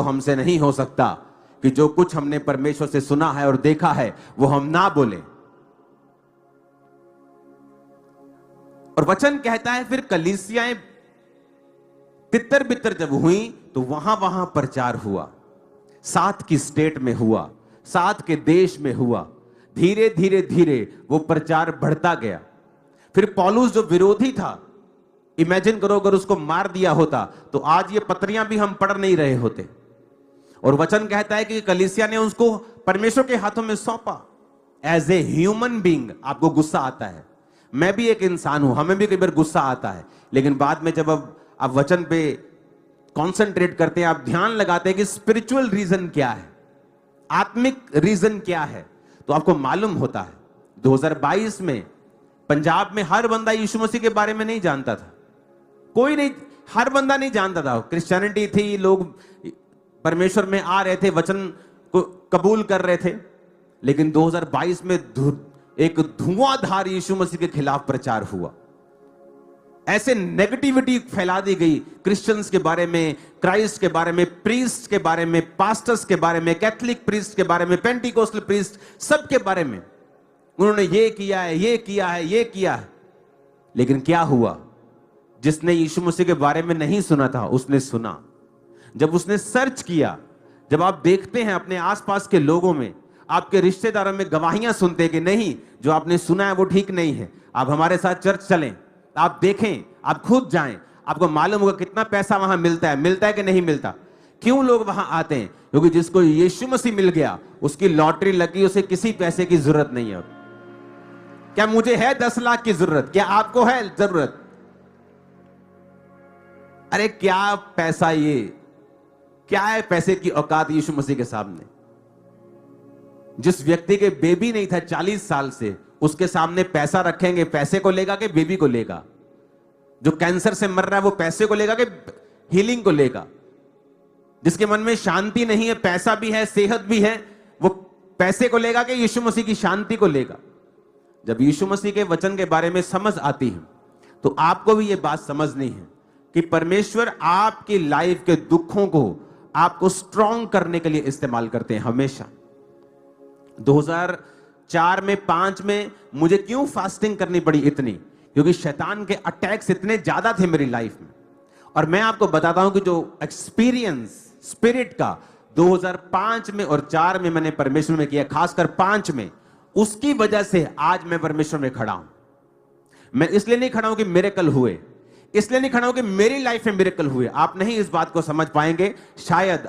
तो हमसे नहीं हो सकता कि जो कुछ हमने परमेश्वर से सुना है और देखा है वो हम ना बोले। और वचन कहता है फिर कलीसियाएं तितर बितर जब हुई तो वहां वहां प्रचार हुआ, साथ की स्टेट में हुआ, साथ के देश में हुआ। धीरे धीरे धीरे वो प्रचार बढ़ता गया। फिर पौलुस जो विरोधी था, इमेजिन करो अगर उसको मार दिया होता तो आज ये पत्रियां भी हम पढ़ नहीं रहे होते। और वचन कहता है कि कलीसिया ने उसको परमेश्वर के हाथों में सौंपा। एज ए ह्यूमन बीइंग आपको गुस्सा आता है, मैं भी एक इंसान हूं, हमें भी कई बार गुस्सा आता है, लेकिन बाद में जब अब आप वचन पे कंसंट्रेट करते हैं, आप ध्यान लगाते हैं कि स्पिरिचुअल रीजन क्या है, आत्मिक रीजन क्या है, तो आपको मालूम होता है। 2022 में पंजाब में हर बंदा यीशु मसीह के बारे में नहीं जानता था, कोई नहीं, हर बंदा नहीं जानता था। क्रिश्चियनिटी थी, लोग परमेश्वर में आ रहे थे, वचन को कबूल कर रहे थे, लेकिन 2022 में एक धुआंधार यीशु मसीह के खिलाफ प्रचार हुआ। ऐसे नेगेटिविटी फैला दी गई क्रिश्चियंस के बारे में, क्राइस्ट के बारे में, प्रीस्ट के बारे में, पास्टर्स के बारे में, कैथोलिक प्रीस्ट के बारे में, पेंटिकोस्टल प्रीस्ट, सबके बारे में उन्होंने ये किया है, ये किया है, ये किया है। लेकिन क्या हुआ? जिसने यीशु मसीह के बारे में नहीं सुना था उसने सुना। जब उसने सर्च किया, जब आप देखते हैं अपने आसपास के लोगों में, आपके रिश्तेदारों में गवाहियां सुनते कि नहीं, जो आपने सुना है वो ठीक नहीं है, आप हमारे साथ चर्च चलें, आप देखें, आप खुद जाएं, आपको मालूम होगा कितना पैसा वहां मिलता है कि नहीं मिलता। क्यों लोग वहां आते हैं? क्योंकि जिसको यीशु मसीह मिल गया, उसकी लॉटरी लगी, उसे किसी पैसे की जरूरत नहीं है। क्या मुझे है 10 लाख की जरूरत? क्या आपको है जरूरत? अरे क्या पैसा, ये क्या है पैसे की औकात यीशु मसीह के सामने? जिस व्यक्ति के बेबी नहीं था 40 साल से, उसके सामने पैसा रखेंगे, पैसे को लेगा कि बेबी को लेगा? जो कैंसर से मर रहा है वो पैसे को लेगा कि हीलिंग को लेगा? जिसके मन में शांति नहीं है, पैसा भी है, सेहत भी है, वो पैसे को लेगा कि यीशु मसीह की शांति को लेगा? जब यीशु मसीह के वचन के बारे में समझ आती है तो आपको भी यह बात समझनी है कि परमेश्वर आपकी लाइफ के दुखों को आपको स्ट्रॉन्ग करने के लिए इस्तेमाल करते हैं हमेशा। 2004 में 5 में मुझे क्यों फास्टिंग करनी पड़ी इतनी? क्योंकि शैतान के अटैक्स इतने ज्यादा थे मेरी लाइफ में। और मैं आपको बताता हूं कि जो एक्सपीरियंस स्पिरिट का 2005 में और 4 में मैंने परमेश्वर में किया, खासकर 5 में, उसकी वजह से आज मैं परमेश्वर में खड़ा हूं। मैं इसलिए नहीं खड़ा हूं कि मिरेकल हुए, इसलिए नहीं खड़ा हूं कि मेरी लाइफ में मिरेकल हुए। आप नहीं इस बात को समझ पाएंगे शायद